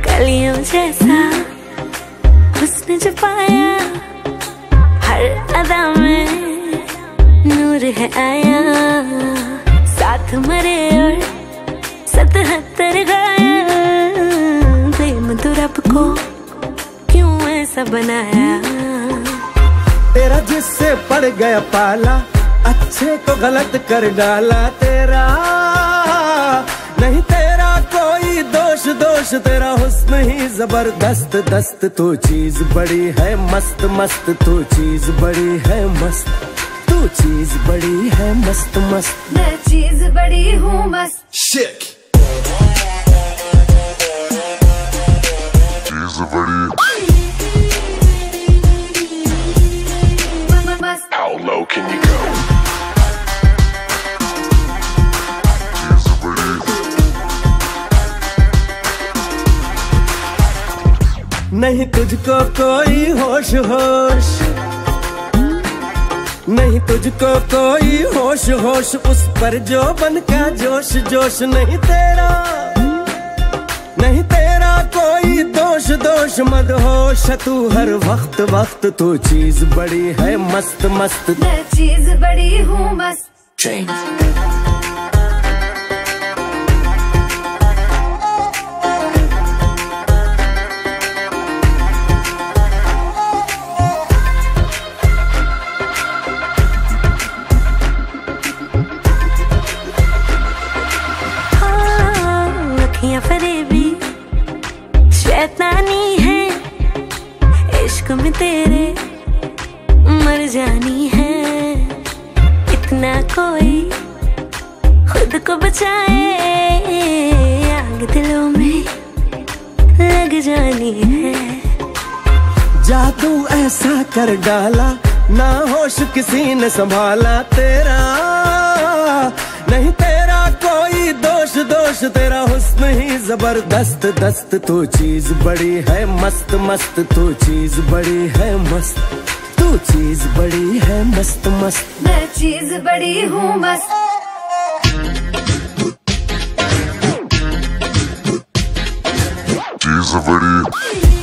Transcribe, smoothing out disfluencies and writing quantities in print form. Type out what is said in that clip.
कलियों जैसा हुस्न जो पाया, हर अदा में नूर है आया। साथ मरे और 77 घायल, प्रेम तो रब को क्यों ऐसा बनाया। तेरा जिससे पड़ गया पाला, अच्छे को गलत कर डाला। तेरा नहीं तेरा कोई दोष, दोष तेरा हुस्न ही जबरदस्त दस्त। तू चीज बड़ी है मस्त मस्त, तू चीज बड़ी है मस्त, तू चीज बड़ी है मस्त मस्त। मैं चीज बड़ी हूँ मस्त। Shit. चीज बड़ी। How low can you go? चीज बड़ी। नहीं तुझको कोई होश होश, नहीं तुझको कोई होश होश, उस पर जो बन का जोश जोश। नहीं तेरा नहीं तेरा कोई दोष दोष, मदहोश तू हर वक्त वक्त। तू चीज बड़ी है मस्त मस्त, मैं चीज बड़ी हूँ मस्त। फरेबी शैतानी है, इश्क में तेरे मर जानी है। इतना कोई खुद को बचाए, आग दिलों में लग जानी है। जादू ऐसा कर डाला, ना होश किसी ने संभाला। तेरा नहीं तेरा कोई दोष दोष, तेरा हुस्न ही जबरदस्त दस्त। तू चीज बड़ी है मस्त मस्त, तू चीज बड़ी है मस्त, तू चीज बड़ी है मस्त मस्त। मैं चीज बड़ी हूँ मस्त। चीज बड़ी।